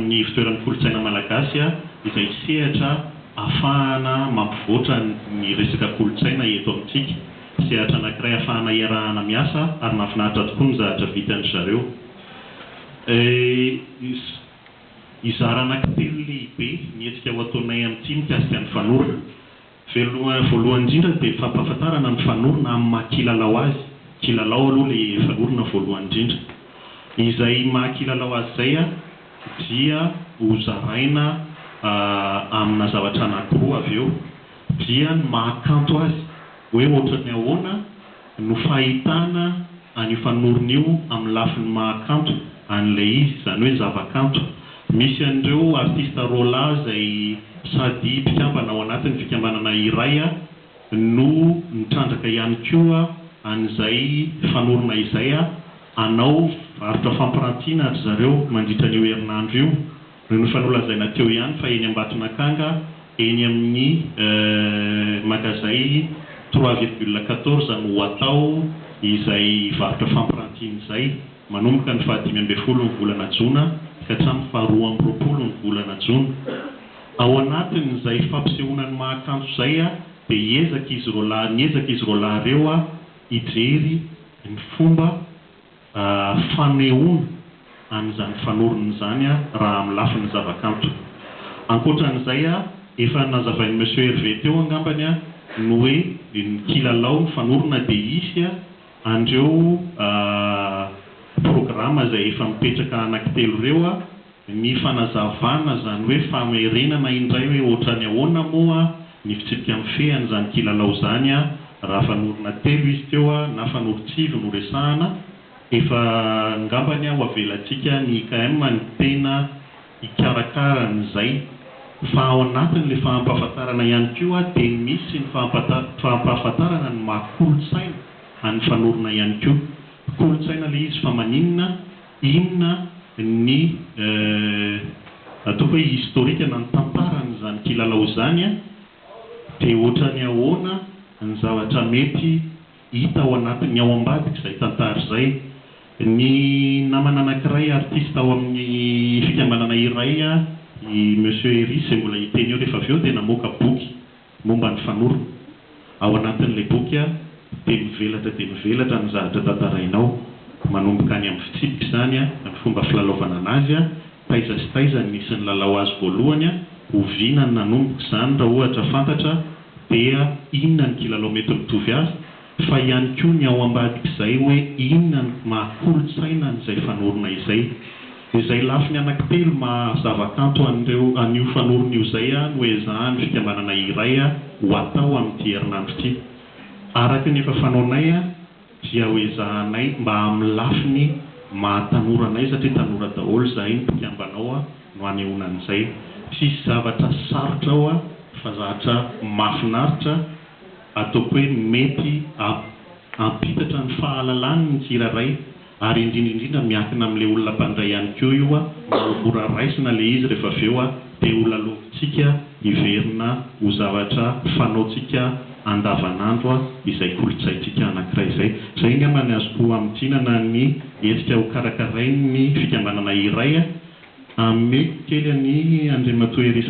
amin'ny fitoeran'ny kolontsaina malagasy izay sehatra ahafahana mampivoatra ny resaka kolontsaina eto amintsika. Sehatra anankiray ahafahana iarahana miasa ary mahafinaritra tokoa ny zavatra vitan'ny zareo. Izara anankitelo lehibe mihetsika ho ataonay amin'ity mikasika ny fanorona. Voalohany indrindra dia fampahafantarana ny fanorona amin'ny maha-kilalao azy. Kilalao aloha ilay fanorona voalohany indrindra. Izay maha-kilalao azy izay dia hozaraina amina zavatra anankiroa avy eo. Dia ny mahakanto azy hoe ohatran'ny ahoana no fahitana an'io fanorona io amin'ny lafiny mahakanto an'ilay izy, izany hoe zavakanto. Misy an'ireo artista rola izay sady mpikambana ao anatin'ny fikambanana iray no nitrandraka ihany koa an'izay fanorona izay anao varotra fampirantiana ry zareo mandritra an'io herinandro io. No fanolazaina teo ihany fa eny Ambatonakanga, eny amin'ny magazay 3,14 no atao izay varotra fampirantiana izay manomboka ny 15 ny volana Jona ka hatramin'ny 12 ny volana Jona. Ao anatin'izay fampisehoana ny mahakanto izay dia niezaka izy roa ireo hijery ny fomba fanehoana an'izany fanorona izany raha amin'ny lafiny zavakanto. Ankoatran'izay efa nazavain'i Monsieur Hervé teo angambany no hoe ny kilalao ny fanorona dia hisy an'ireo programa izay efa mipetraka anankitelo ireo ny fanazavana izany hoe famerenana indray hoe ohatran'ny ahoana moa ny fitsipika amin'ny fean'izany kilalao izany raha fanorona telo izy teo na fanoron-tsivy no resahana. Efa ngambany ho avelantsika ny IKM ny tena hikarakara an'izay. Fa ao anatin'ilay fahampahafantarana ihany koa dia misy ny fahampahafantarana ny maha-kolontsaina an'ny fanorona ihany koa. Kolontsaina ilay izy fa maninona ny atao hoe historika na ny tantaran'izany kilalao izany dia ohatran'ny ahoana ny zavatra mety hita ao anatin'ny ao ambadika izay tantara izay. Ny namana anankiray artista ao amin'ny fikambanana iray i Monsieur Herry izay mbola hiteny eo rehefa avy eo dia namoaka boky momba ny fanorona. Ao anatin'ilay boky dia mivelatra ny zavatra tantarainao manomboka any amin'ny fitsipika izany ny fomba filalaovana anazy taiza sy taiza nisy ny lalao azy voalohany oviana ny nanomboka izany raha ohatra fantatra dia inona ny kilalao mety mitovy azy, fa ihany koa ny ao ambadika izay hoe inona ny maha-kolontsaina n'izay fanorona izay. Izay lafiny anankitelo zavakanto an'io fanorona io izay no ezahan'ny fikambanana iray ho atao amin'ity herinandro ity. Araka ny efa fanaonay dia ho ezahanay mba amin'ny lafiny mahatanorana satria tanora daholo izahay ny mpikambanao no hanehoana an'izay. Tsisy zavatra sarotra ao fa zavatra mahafinaritra ataoko hoe mety hampitatra ny fahalalany ny tsirairay ary indrindra miankina amin'ilay olona mpandray ihany koa io mba ho mora raisina ilay izy rehefa avy eo dia ho lalovintsika hiverina ho zavatra fanaontsika andavanandro izay kolontsaintsika anankiray izay. Izay angamba ny azoko amintinana ny hetsika ho karakarainy ny fikambanana iray amin'ny kely ny Andriamatoa Herry